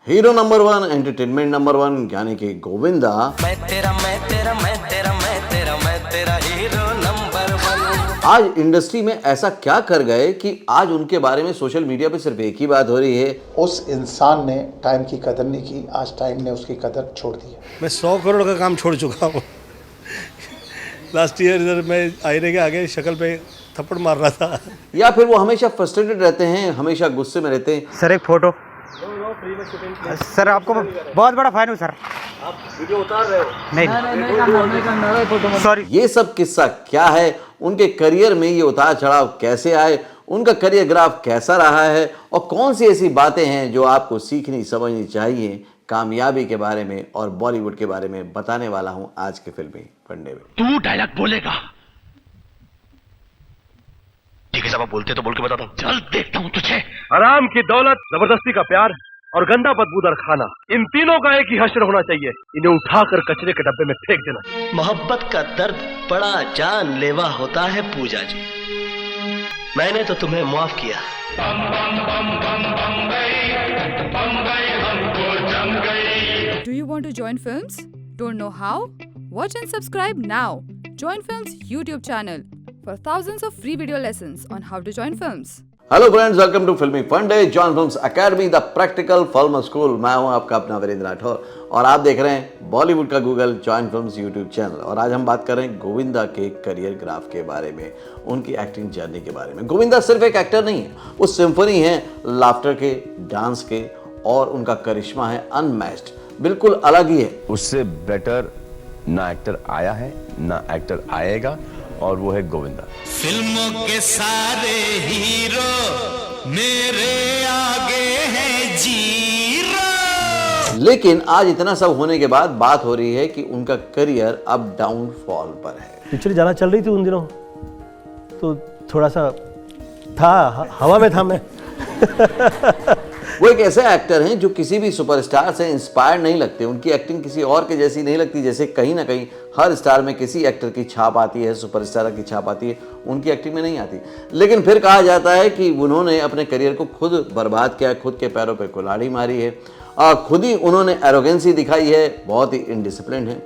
Hero number 1, entertainment number 1 यानी कि Govinda hero number 1। आज इंडस्ट्री में ऐसा क्या कर गए कि आज उनके बारे में सोशल मीडिया पे सिर्फ एक ही बात हो रही है। उस इंसान ने टाइम की कदर नहीं की, आज टाइम ने उसकी कदर छोड़ दी है। मैं 100 करोड़ का काम छोड़ चुका हूँ। लास्ट ईयर इधर मैं आईने के आगे शक्ल पे थप्पड़ मार रहा था। या फिर वो हमेशा फ्रस्ट्रेटेड रहते हैं, हमेशा गुस्से में रहते हैं। सर एक फोटो। सर आपको बहुत बड़ा फैन हूँ सर। आप वीडियो उतार रहे हो? नहीं सॉरी। ये सब किस्सा क्या है, उनके करियर में ये उतार चढ़ाव कैसे आए, उनका करियर ग्राफ कैसा रहा है और कौन सी ऐसी बातें हैं जो आपको सीखनी समझनी चाहिए कामयाबी के बारे में और बॉलीवुड के बारे में बताने वाला हूं आज के फिल्मी फंडे में। तू डायलॉग बोलेगा? ठीक है साहब, आप बोलते तो बोल के बताता हूँ। चल देखता हूँ तुझे। हराम की दौलत, जबरदस्ती का प्यार और गंदा बदबूदार खाना, इन तीनों का एक ही हश्र होना चाहिए। इन्हें उठाकर कचरे के डब्बे में फेंक देना। मोहब्बत का दर्द बड़ा जानलेवा होता है पूजा जी, मैंने तो तुम्हें माफ किया। Do you want to join films? Don't know how? Watch and subscribe now. Join Films YouTube channel for thousands of free video lessons on how to join films. Hello friends, welcome to Filmi Funde, John films academy, the practical film school. मैं हूं आपका अपना वीरेंद्र राठौर और आप देख रहे हैं बॉलीवुड का Google John films YouTube channel. और आज हम बात कर रहे हैं गोविंदा के करियर ग्राफ के बारे में, उनकी एक्टिंग जर्नी के बारे में। गोविंदा सिर्फ एक एक्टर नहीं है, वो सिम्फनी है लाफ्टर के, डांस के, और उनका करिश्मा है अनमैच्ड, बिल्कुल अलग ही है। उससे बेटर ना एक्टर आया है ना एक्टर आएगा, और वो है गोविंदा। फिल्मों के सारे हीरो मेरे आगे हैं जीरो। लेकिन आज इतना सब होने के बाद बात हो रही है कि उनका करियर अब डाउनफॉल पर है। पिक्चर ज़्यादा चल रही थी उन दिनों, तो थोड़ा सा था, हवा में था मैं। वो एक ऐसे एक्टर हैं जो किसी भी सुपरस्टार से इंस्पायर नहीं लगते, उनकी एक्टिंग किसी और के जैसी नहीं लगती। जैसे कहीं ना कहीं हर स्टार में किसी एक्टर की छाप आती है, सुपरस्टार की छाप आती है, उनकी एक्टिंग में नहीं आती। लेकिन फिर कहा जाता है कि उन्होंने अपने करियर को खुद बर्बाद किया, खुद के पैरों पे कुल्हाड़ी मारी है, खुद ही उन्होंने एरोगेंसी दिखाई है, बहुत ही इनडिसिप्लिन है।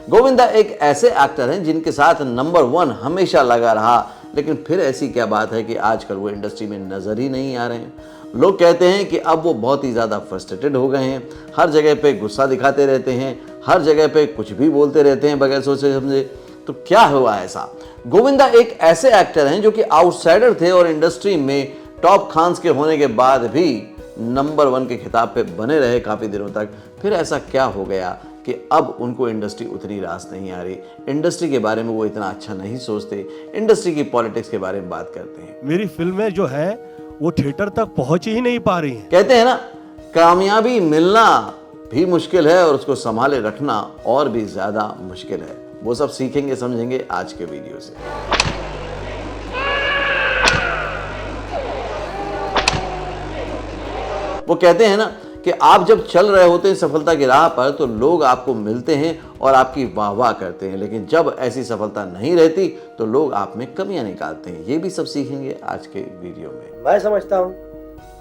गोविंदा एक ऐसे एक्टर हैं जिनके साथ नंबर 1 हमेशा लगा रहा, लेकिन फिर ऐसी क्या बात है कि आजकल वो इंडस्ट्री में नजर ही नहीं आ रहे हैं। लोग कहते हैं कि अब वो बहुत ही ज़्यादा फ्रस्ट्रेटेड हो गए हैं, हर जगह पे गुस्सा दिखाते रहते हैं, हर जगह पे कुछ भी बोलते रहते हैं बगैर सोचे समझे। तो क्या हुआ ऐसा? गोविंदा एक ऐसे एक्टर हैं जो कि आउटसाइडर थे और इंडस्ट्री में टॉप खान्स के होने के बाद भी नंबर 1 के खिताब पे बने रहे काफ़ी दिनों तक। फिर ऐसा क्या हो गया कि अब उनको इंडस्ट्री उतनी रास नहीं आ रही, इंडस्ट्री के बारे में वो इतना अच्छा नहीं सोचते, इंडस्ट्री की पॉलिटिक्स के बारे में बात करते हैं। मेरी फिल्में जो है वो थिएटर तक पहुंच ही नहीं पा रही हैं। कहते हैं ना, कामयाबी मिलना भी मुश्किल है और उसको संभाले रखना और भी ज्यादा मुश्किल है। वो सब सीखेंगे समझेंगे आज के वीडियो से। वो कहते हैं ना कि आप जब चल रहे होते हैं सफलता की राह पर तो लोग आपको मिलते हैं और आपकी वाह वाह करते हैं, लेकिन जब ऐसी सफलता नहीं रहती तो लोग आप में कमियां निकालते हैं। ये भी सब सीखेंगे आज के वीडियो में। मैं समझता हूँ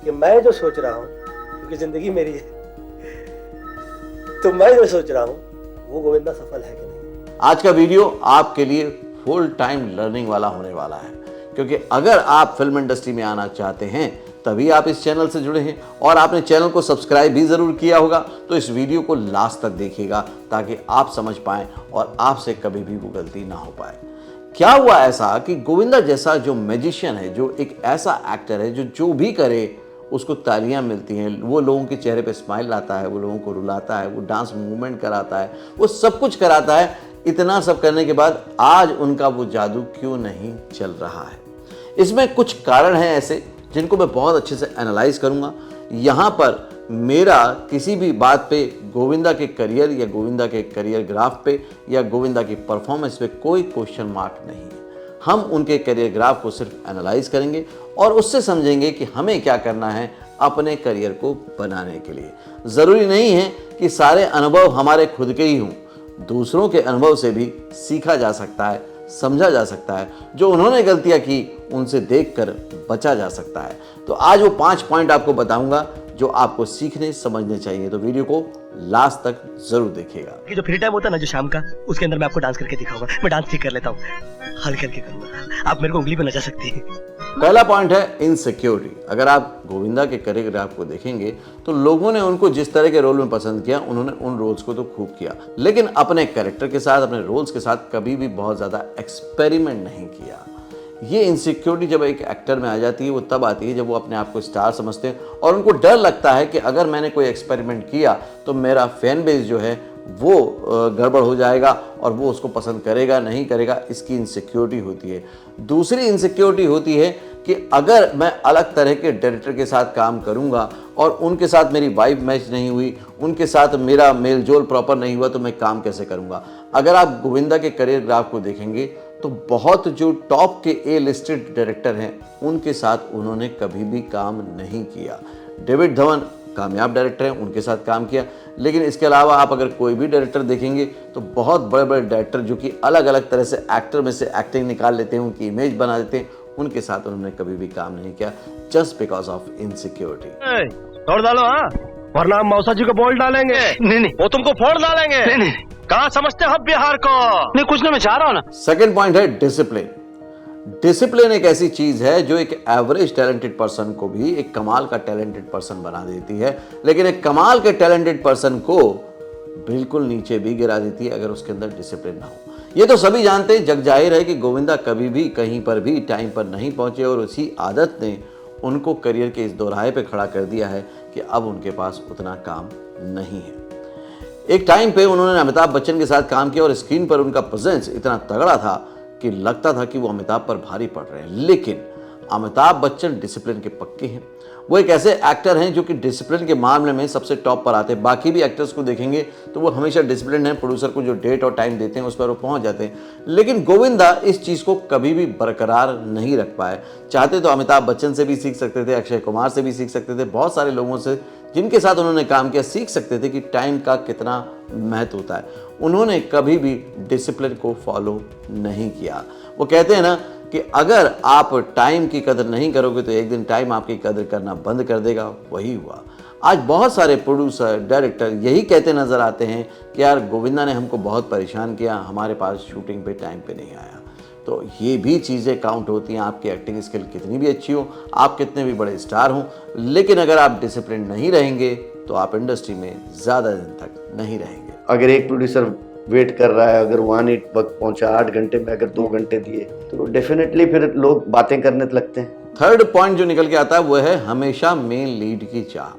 कि मैं जो सोच रहा हूँ, क्योंकि जिंदगी मेरी है, तो मैं जो सोच रहा हूँ वो गोविंदा सफल है कि नहीं। आज का वीडियो आपके लिए फुल टाइम लर्निंग वाला होने वाला है, क्योंकि अगर आप फिल्म इंडस्ट्री में आना चाहते हैं तभी आप इस चैनल से जुड़े हैं और आपने चैनल को सब्सक्राइब भी जरूर किया होगा, तो इस वीडियो को लास्ट तक देखिएगा ताकि आप समझ पाएं और आपसे कभी भी वो गलती ना हो पाए। क्या हुआ ऐसा कि गोविंदा जैसा जो मैजिशियन है, जो एक ऐसा एक्टर है जो भी करे उसको तालियां मिलती हैं, वो लोगों के चेहरे पे स्माइल लाता है, वो लोगों को रुलाता है, वो डांस मूवमेंट कराता है, वो सब कुछ कराता है। इतना सब करने के बाद आज उनका वो जादू क्यों नहीं चल रहा है? इसमें कुछ कारण हैं ऐसे जिनको मैं बहुत अच्छे से एनालाइज करूंगा। यहाँ पर मेरा किसी भी बात पे गोविंदा के करियर या गोविंदा के करियर ग्राफ पे या गोविंदा की परफॉर्मेंस पे कोई क्वेश्चन मार्क नहीं है। हम उनके करियर ग्राफ को सिर्फ एनालाइज करेंगे और उससे समझेंगे कि हमें क्या करना है अपने करियर को बनाने के लिए। ज़रूरी नहीं है कि सारे अनुभव हमारे खुद के ही हों, दूसरों के अनुभव से भी सीखा जा सकता है, समझा जा सकता है, जो उन्होंने गलतियां की उनसे देखकर बचा जा सकता है। तो आज वो 5 पॉइंट आपको बताऊंगा जो आपको सीखने समझने चाहिए। तो वीडियो को लास्ट तक जरूर देखिएगा। कि जो फ्री टाइम होता है ना जो शाम का, उसके अंदर मैं आपको डांस करके दिखाऊंगा। मैं डांस ठीक कर लेता हूँ, हल्के हल्के करूंगा, आप मेरे को उंगली पे नचा सकती है। पहला पॉइंट है इनसिक्योरिटी। अगर आप गोविंदा के करियर को देखेंगे तो लोगों ने उनको जिस तरह के रोल में पसंद किया, उन्होंने उन रोल्स को तो खूब किया, लेकिन अपने कैरेक्टर के साथ, अपने रोल्स के साथ कभी भी बहुत ज्यादा एक्सपेरिमेंट नहीं किया। ये इनसिक्योरिटी जब एक एक्टर में आ जाती है, वो तब आती है जब वो अपने आप को स्टार समझते हैं और उनको डर लगता है कि अगर मैंने कोई एक्सपेरिमेंट किया तो मेरा फैन बेस जो है वो गड़बड़ हो जाएगा और वो उसको पसंद करेगा नहीं करेगा, इसकी इनसिक्योरिटी होती है। दूसरी इनसिक्योरिटी होती है कि अगर मैं अलग तरह के डायरेक्टर के साथ काम करूंगा और उनके साथ मेरी वाइब मैच नहीं हुई, उनके साथ मेरा मेलजोल प्रॉपर नहीं हुआ, तो मैं काम कैसे करूंगा। अगर आप गोविंदा के करियर ग्राफ को देखेंगे तो बहुत जो टॉप के ए लिस्टेड डायरेक्टर हैं उनके साथ उन्होंने कभी भी काम नहीं किया। डेविड धवन कामयाब डायरेक्टर हैं, उनके साथ काम किया, लेकिन इसके अलावा आप अगर कोई भी डायरेक्टर देखेंगे तो बहुत बड़े बड़े डायरेक्टर जो कि अलग अलग तरह से एक्टर में से एक्टिंग निकाल लेते हैं, उनकी इमेज बना देते हैं, उनके साथ उन्होंने कभी भी काम नहीं किया, जस्ट बिकॉज ऑफ इनसिक्योरिटी। तोड़ डालो, हाँ, वरना हम मौसा जी को बोल डालेंगे। नहीं वो तुमको फोड़ डालेंगे। नहीं, कहाँ समझते हो बिहार को? नहीं कुछ ना, मैं चाह रहा हूँ ना। सेकेंड पॉइंट है डिसिप्लिन। डिसिप्लिन एक ऐसी चीज है जो एक एवरेज टैलेंटेड पर्सन को भी एक कमाल का टैलेंटेड पर्सन बना देती है, लेकिन एक कमाल के टैलेंटेड पर्सन को बिल्कुल नीचे भी गिरा देती है अगर उसके अंदर डिसिप्लिन ना हो। ये तो सभी जानते हैं, जग जाहिर है कि गोविंदा कभी भी कहीं पर भी टाइम पर नहीं पहुंचे और उसी आदत ने उनको करियर के इस दोराहे पे खड़ा कर दिया है कि अब उनके पास उतना काम नहीं है। एक टाइम पे उन्होंने अमिताभ बच्चन के साथ काम किया और स्क्रीन पर उनका प्रेजेंस इतना तगड़ा था कि लगता था कि वो अमिताभ पर भारी पड़ रहे हैं, लेकिन अमिताभ बच्चन डिसिप्लिन के पक्के हैं। वो एक ऐसे एक्टर हैं जो कि डिसिप्लिन के मामले में सबसे टॉप पर आते हैं। बाकी भी एक्टर्स को देखेंगे तो वो हमेशा डिसिप्लिन है, प्रोड्यूसर को जो डेट और टाइम देते हैं उस पर वो पहुंच जाते हैं, लेकिन गोविंदा इस चीज़ को कभी भी बरकरार नहीं रख पाए। चाहते तो अमिताभ बच्चन से भी सीख सकते थे, अक्षय कुमार से भी सीख सकते थे, बहुत सारे लोगों से जिनके साथ उन्होंने काम किया सीख सकते थे कि टाइम का कितना महत्व होता है। उन्होंने कभी भी डिसिप्लिन को फॉलो नहीं किया। वो कहते हैं ना कि अगर आप टाइम की कदर नहीं करोगे तो एक दिन टाइम आपकी कदर करना बंद कर देगा। वही हुआ। आज बहुत सारे प्रोड्यूसर, डायरेक्टर यही कहते नजर आते हैं कि यार गोविंदा ने हमको बहुत परेशान किया, हमारे पास शूटिंग पे टाइम पे नहीं आया। तो ये भी चीज़ें काउंट होती हैं। आपकी एक्टिंग स्किल कितनी भी अच्छी हो, आप कितने भी बड़े स्टार हों, लेकिन अगर आप डिसिप्लिन नहीं रहेंगे तो आप इंडस्ट्री में ज़्यादा दिन तक नहीं रहेंगे। अगर एक प्रोड्यूसर वेट कर रहा है, अगर वहाँ नहीं वक्त पहुँचा 8 घंटे में अगर 2 घंटे दिए तो डेफिनेटली फिर लोग बातें करने लगते हैं। थर्ड पॉइंट जो निकल के आता है वो है हमेशा मेन लीड की चाह।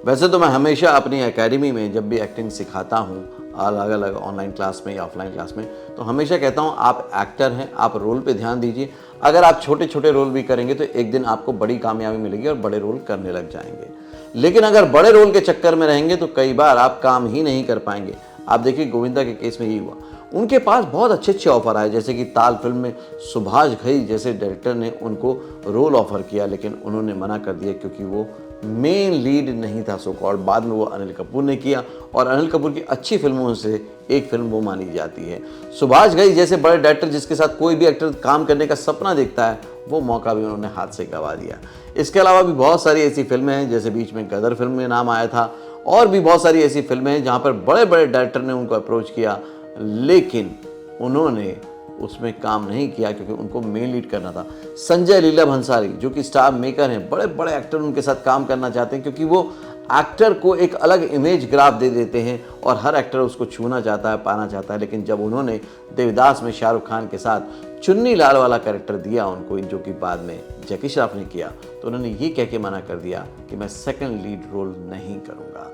वैसे तो मैं हमेशा अपनी एकेडमी में जब भी एक्टिंग सिखाता हूँ, अलग अलग ऑनलाइन क्लास में या ऑफलाइन क्लास में, तो हमेशा कहता हूँ आप एक्टर हैं, आप रोल पे ध्यान दीजिए। अगर आप छोटे छोटे रोल भी करेंगे तो एक दिन आपको बड़ी कामयाबी मिलेगी और बड़े रोल करने लग जाएंगे। लेकिन अगर बड़े रोल के चक्कर में रहेंगे तो कई बार आप काम ही नहीं कर पाएंगे। आप देखिए गोविंदा के केस में यही हुआ। उनके पास बहुत अच्छे अच्छे ऑफर आए, जैसे कि ताल फिल्म में सुभाष घई जैसे डायरेक्टर ने उनको रोल ऑफर किया, लेकिन उन्होंने मना कर दिया क्योंकि वो मेन लीड नहीं था सो कॉल्ड। बाद में वो अनिल कपूर ने किया और अनिल कपूर की अच्छी फिल्मों से एक फिल्म वो मानी जाती है। सुभाष घई जैसे बड़े डायरेक्टर जिसके साथ कोई भी एक्टर काम करने का सपना देखता है, वो मौका भी उन्होंने हाथ से गंवा दिया। इसके अलावा भी बहुत सारी ऐसी फिल्में हैं, जैसे बीच में गदर फिल्म में नाम आया था, और भी बहुत सारी ऐसी फिल्में हैं जहाँ पर बड़े बड़े डायरेक्टर ने उनको अप्रोच किया, लेकिन उन्होंने उसमें काम नहीं किया क्योंकि उनको मेन लीड करना था। संजय लीला भंसाली जो कि स्टार मेकर हैं, बड़े बड़े एक्टर उनके साथ काम करना चाहते हैं क्योंकि वो एक्टर को एक अलग इमेज ग्राफ दे देते हैं और हर एक्टर उसको छूना चाहता है, पाना चाहता है। लेकिन जब उन्होंने देवदास में शाहरुख खान के साथ चुन्नी लाल वाला कैरेक्टर दिया उनको, जो कि बाद में जैकी श्रॉफ ने किया, तो उन्होंने ये कह के मना कर दिया कि मैं सेकंड लीड रोल नहीं करूँगा।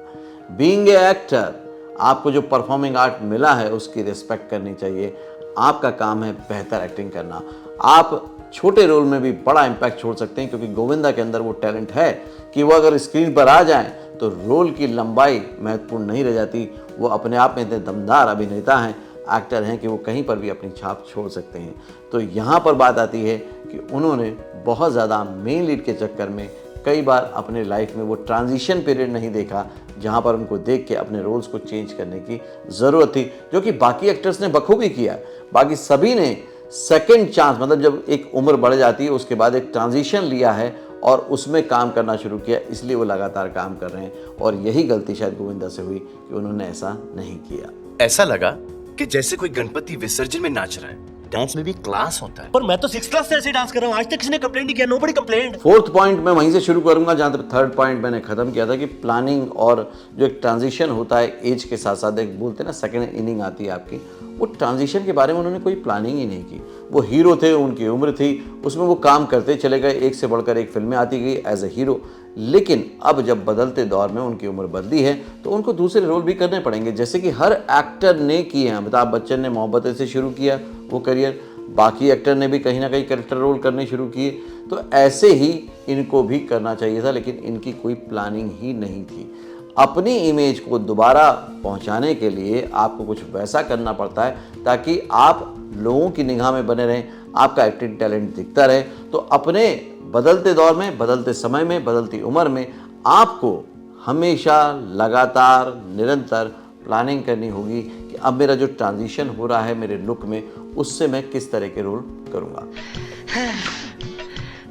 बीइंग ए एक्टर, आपको जो परफॉर्मिंग आर्ट मिला है उसकी रिस्पेक्ट करनी चाहिए। आपका काम है बेहतर एक्टिंग करना। आप छोटे रोल में भी बड़ा इम्पैक्ट छोड़ सकते हैं क्योंकि गोविंदा के अंदर वो टैलेंट है कि वो अगर स्क्रीन पर आ जाएं तो रोल की लंबाई महत्वपूर्ण नहीं रह जाती। वो अपने आप में इतने दमदार अभिनेता हैं, एक्टर हैं कि वो कहीं पर भी अपनी छाप छोड़ सकते हैं। तो यहाँ पर बात आती है कि उन्होंने बहुत ज़्यादा मेन लीड के चक्कर में कई बार अपने लाइफ में वो ट्रांजिशन पीरियड नहीं देखा जहाँ पर उनको देख के अपने रोल्स को चेंज करने की ज़रूरत थी, जो कि बाकी एक्टर्स ने बखूबी किया। बाकी सभी ने सेकंड चांस, मतलब जब एक उम्र बढ़ जाती है उसके बाद एक ट्रांजिशन लिया है और उसमें काम करना शुरू किया, इसलिए वो लगातार काम कर रहे हैं। और यही गलती शायद गोविंदा से हुई कि उन्होंने ऐसा नहीं किया। ऐसा लगा कि जैसे कोई गणपति विसर्जन में नाच रहा है। डांस में भी क्लास होता है। पर मैं तो 6th क्लास से ऐसे डांस कर रहा हूँ, आज तक किसी ने कंप्लेंट नहीं किया। Nobody complaint. फोर्थ पॉइंट मैं वहीं से शुरू करूंगा जहां तक थर्ड पॉइंट मैंने खत्म किया था कि प्लानिंग और जो एक ट्रांजिशन होता है एज के साथ साथ, एक बोलते हैं ना सेकंड इनिंग आती है आपकी, वो ट्रांजिशन के बारे में उन्होंने कोई प्लानिंग ही नहीं की। वो हीरो थे, उनकी उम्र थी, उसमें वो काम करते चले गए, एक से बढ़कर एक फिल्में आती गई एज ए हीरो। लेकिन अब जब बदलते दौर में उनकी उम्र बदली है तो उनको दूसरे रोल भी करने पड़ेंगे, जैसे कि हर एक्टर ने किए हैं। अमिताभ बच्चन ने मोहब्बतें से शुरू किया वो करियर, बाकी एक्टर ने भी कहीं ना कहीं कैरेक्टर रोल करने शुरू किए। तो ऐसे ही इनको भी करना चाहिए था, लेकिन इनकी कोई प्लानिंग ही नहीं थी। अपनी इमेज को दोबारा पहुंचाने के लिए आपको कुछ वैसा करना पड़ता है ताकि आप लोगों की निगाह में बने रहें, आपका एक्टिंग टैलेंट दिखता रहे। तो अपने बदलते दौर में, बदलते समय में, बदलती उम्र में आपको हमेशा लगातार निरंतर प्लानिंग करनी होगी कि अब मेरा जो ट्रांजिशन हो रहा है मेरे लुक में, उससे मैं किस तरह के रोल करूँगा।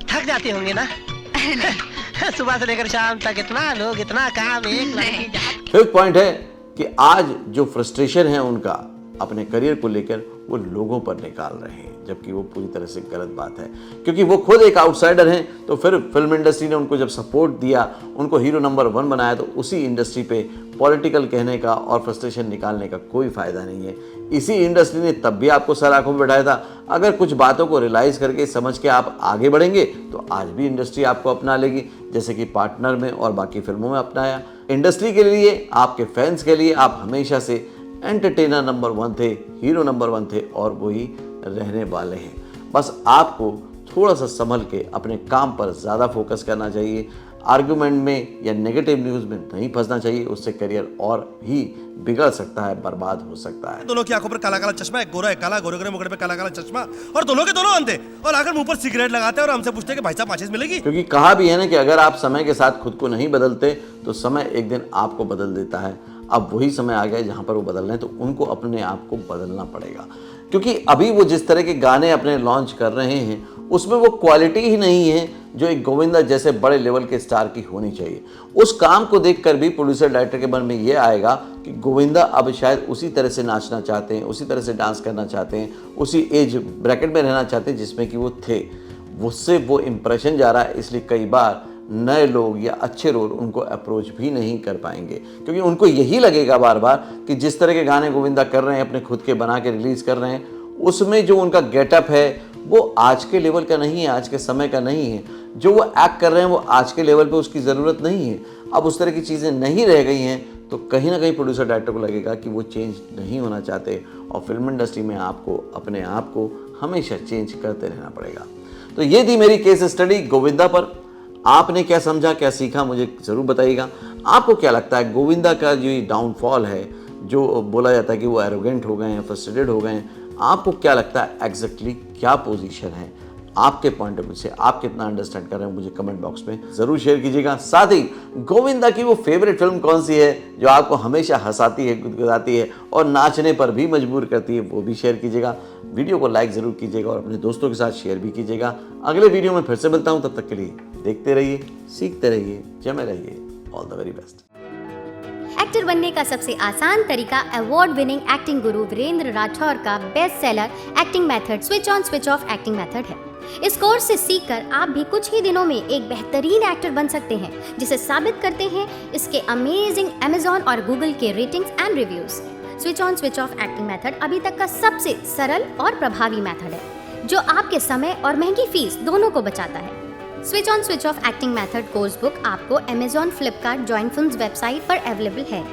थक जाते होंगे ना सुबह से लेकर शाम तक इतना लोग, इतना काम, एक लड़की। फिफ्थ पॉइंट है कि आज जो फ्रस्ट्रेशन है उनका अपने करियर को लेकर, वो लोगों पर निकाल रहे हैं, जबकि वो पूरी तरह से गलत बात है, क्योंकि वो खुद एक आउटसाइडर हैं। तो फिर फिल्म इंडस्ट्री ने उनको जब सपोर्ट दिया, उनको हीरो नंबर 1 बनाया, तो उसी इंडस्ट्री पे पॉलिटिकल कहने का और फ्रस्ट्रेशन निकालने का कोई फ़ायदा नहीं है। इसी इंडस्ट्री ने तब भी आपको सर आंखों में बैठाया था। अगर कुछ बातों को रियलाइज़ करके समझ के आप आगे बढ़ेंगे तो आज भी इंडस्ट्री आपको अपना लेगी, जैसे कि पार्टनर में और बाकी फिल्मों में अपनाया। इंडस्ट्री के लिए, आपके फैंस के लिए आप हमेशा से एंटरटेनर नंबर 1 थे, हीरो नंबर 1 थे और वही रहने वाले हैं। बस आपको थोड़ा सा संभल के अपने काम पर ज़्यादा फोकस करना चाहिए, आर्गुमेंट में या नेगेटिव न्यूज़ में नहीं फंसना चाहिए, उससे करियर और ही बिगड़ सकता है, बर्बाद हो सकता है। दोनों की आंखों पर काला काला चश्मा, एक गोरा है काला, गोरे गोरे मुकड़े पे काला काला चश्मा, और दोनों के दोनों अंधे, और आकर मुंह पर सिगरेट लगाते हैं और हमसे पूछते हैं कि भाई साहब माचिस मिलेगी। क्योंकि कहा भी है ना कि अगर आप समय के साथ खुद को नहीं बदलते तो समय एक दिन आपको बदल देता है। अब वही समय आ गया जहाँ पर वो बदल रहे हैं, तो उनको अपने आप को बदलना पड़ेगा। क्योंकि अभी वो जिस तरह के गाने अपने लॉन्च कर रहे हैं उसमें वो क्वालिटी ही नहीं है जो एक गोविंदा जैसे बड़े लेवल के स्टार की होनी चाहिए। उस काम को देखकर भी प्रोड्यूसर डायरेक्टर के मन में ये आएगा कि गोविंदा अब शायद उसी तरह से नाचना चाहते हैं, उसी तरह से डांस करना चाहते हैं, उसी एज ब्रैकेट में रहना चाहते हैं जिसमें कि वो थे। उससे वो इम्प्रेशन जा रहा है, इसलिए कई बार नए लोग या अच्छे रोल उनको अप्रोच भी नहीं कर पाएंगे, क्योंकि उनको यही लगेगा बार बार कि जिस तरह के गाने गोविंदा कर रहे हैं, अपने खुद के बना के रिलीज़ कर रहे हैं, उसमें जो उनका गेटअप है वो आज के लेवल का नहीं है, आज के समय का नहीं है। जो वो एक्ट कर रहे हैं वो आज के लेवल पे उसकी ज़रूरत नहीं है। अब उस तरह की चीज़ें नहीं रह गई हैं तो कहीं ना कहीं प्रोड्यूसर डायरेक्टर को लगेगा कि वो चेंज नहीं होना चाहते, और फिल्म इंडस्ट्री में आपको अपने आप को हमेशा चेंज करते रहना पड़ेगा। तो ये थी मेरी केस स्टडी गोविंदा पर। आपने क्या समझा, क्या सीखा, मुझे ज़रूर बताइएगा। आपको क्या लगता है गोविंदा का जो डाउनफॉल है, जो बोला जाता है कि वो एरोगेंट हो गए हैं, फ्रस्ट्रेटेड हो गए हैं, आपको क्या लगता है एग्जैक्टली क्या पोजीशन है आपके पॉइंट ऑफ व्यू से? आप कितना अंडरस्टैंड कर रहे हैं मुझे कमेंट बॉक्स में ज़रूर शेयर कीजिएगा। साथ ही गोविंदा की वो फेवरेट फिल्म कौन सी है जो आपको हमेशा हंसाती है, गुदगुदाती है और नाचने पर भी मजबूर करती है, वो भी शेयर कीजिएगा। वीडियो को लाइक ज़रूर कीजिएगा और अपने दोस्तों के साथ शेयर भी कीजिएगा। अगले वीडियो में फिर से मिलता हूँ, तब तक के लिए देखते रहिए, सीखते रहिए, जमे रहिए। All the very best. Actor बनने का सबसे आसान तरीका अवार्ड विनिंग एक्टिंग गुरु वीरेंद्र राठौर का best seller acting method switch on switch off acting method है। इस कोर्स से सीखकर आप भी कुछ ही दिनों में एक बेहतरीन एक्टर बन सकते हैं, जिसे साबित करते हैं इसके अमेजिंग Amazon और Google के ratings and reviews. Switch on switch off acting method अभी तक का सबसे सरल और प्रभावी मेथड है, जो आपके समय और महंगी फीस दोनों को बचाता है। Switch on switch off acting method course book आपको Amazon, Flipkart, join films website पर अवेलेबल है।